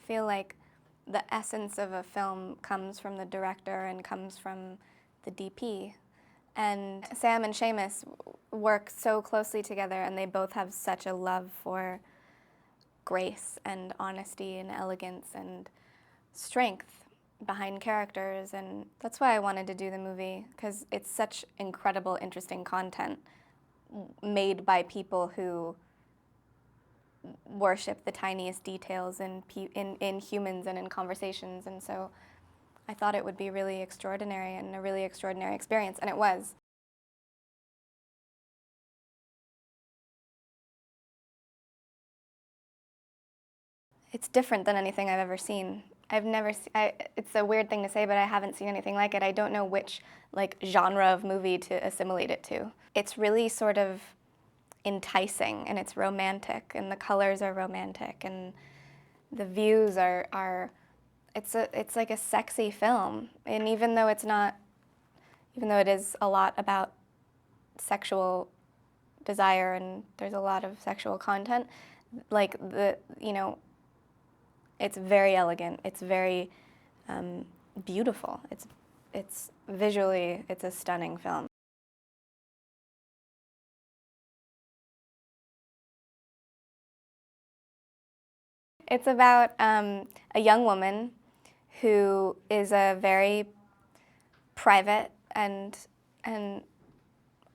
feel like the essence of a film comes from the director and comes from the DP. And Sam and Seamus work so closely together, and they both have such a love for grace and honesty and elegance and strength behind characters, and that's why I wanted to do the movie, because it's such incredible, interesting content made by people who worship the tiniest details in humans and in conversations, and so I thought it would be really extraordinary and a really extraordinary experience, and it was. It's different than anything I've ever seen. It's a weird thing to say, but I haven't seen anything like it. I don't know which genre of movie to assimilate it to. It's really sort of enticing, and it's romantic, and the colors are romantic, and the views are it's like a sexy film. And even though it is a lot about sexual desire and there's a lot of sexual content, it's very elegant. It's very beautiful. It's visually, it's a stunning film. It's about a young woman who is a very private and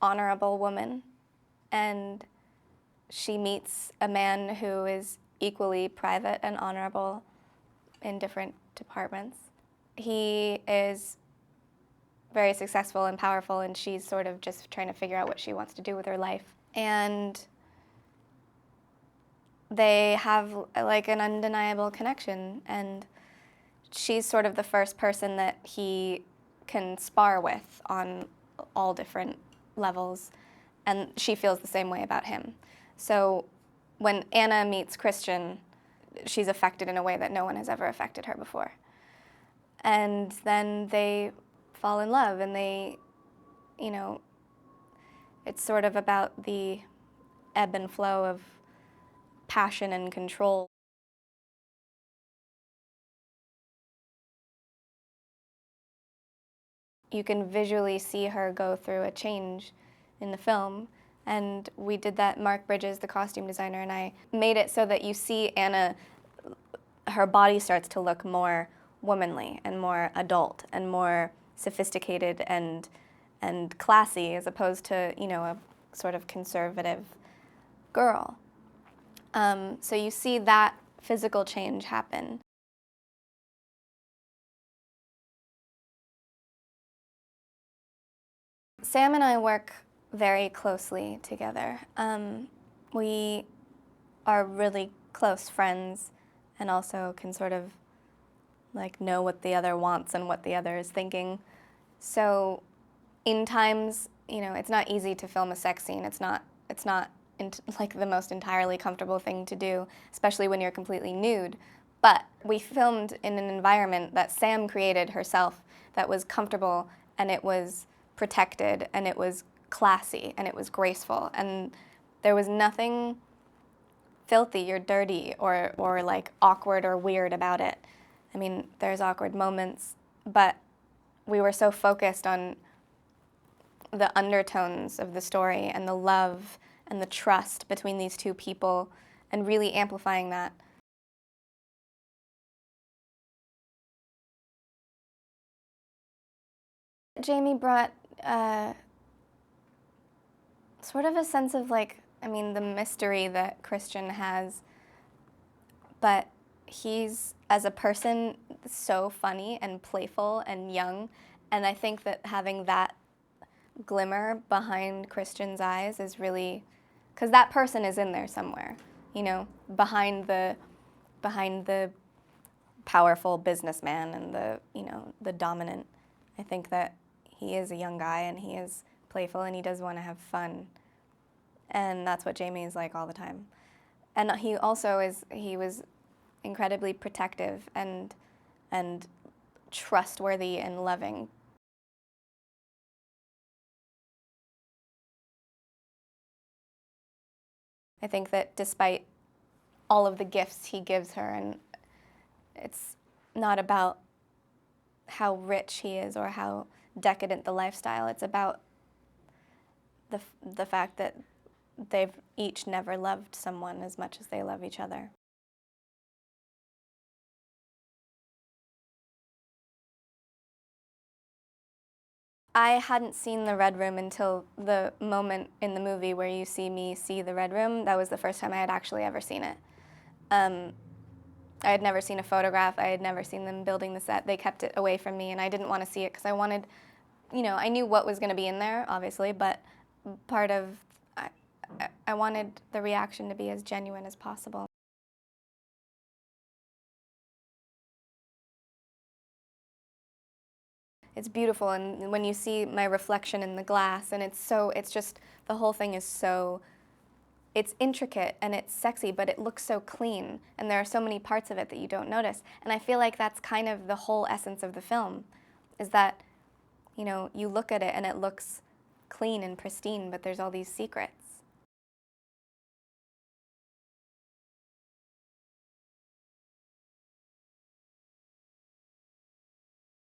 honorable woman, and she meets a man who is equally private and honorable in different departments. He is very successful and powerful, and she's sort of just trying to figure out what she wants to do with her life. And they have an undeniable connection, and she's sort of the first person that he can spar with on all different levels, and she feels the same way about him. So when Anna meets Christian, she's affected in a way that no one has ever affected her before. And then they fall in love, and it's sort of about the ebb and flow of passion and control. You can visually see her go through a change in the film, and we did that. Mark Bridges, the costume designer, and I made it so that you see Anna, her body starts to look more womanly and more adult and more sophisticated and classy, as opposed to a sort of conservative girl. So you see that physical change happen. Sam and I work very closely together. We are really close friends, and also can sort of know what the other wants and what the other is thinking. So in times, it's not easy to film a sex scene. It's not the most entirely comfortable thing to do, especially when you're completely nude. But we filmed in an environment that Sam created herself that was comfortable, and it was protected, and it was classy, and it was graceful, and there was nothing filthy or dirty or awkward or weird about it. I mean, there's awkward moments, but we were so focused on the undertones of the story and the love and the trust between these two people, and really amplifying that. Jamie brought sort of a sense of the mystery that Christian has, but he's, as a person, so funny and playful and young, and I think that having that glimmer behind Christian's eyes is really, because that person is in there somewhere, behind the powerful businessman and the dominant. I think that he is a young guy, and he is playful, and he does want to have fun, and that's what Jamie is like all the time. And he was incredibly protective and trustworthy and loving. I think that despite all of the gifts he gives her, and it's not about how rich he is or how decadent the lifestyle. It's about the fact that they've each never loved someone as much as they love each other. I hadn't seen the Red Room until the moment in the movie where you see me see the Red Room. That was the first time I had actually ever seen it. I had never seen a photograph. I had never seen them building the set. They kept it away from me, and I didn't want to see it because I wanted, I knew what was going to be in there, obviously, but part of, I wanted the reaction to be as genuine as possible. It's beautiful, and when you see my reflection in the glass, and it's just, the whole thing is so, it's intricate and it's sexy, but it looks so clean, and there are so many parts of it that you don't notice. And I feel like that's kind of the whole essence of the film, is that, you look at it and it looks clean and pristine, but there's all these secrets.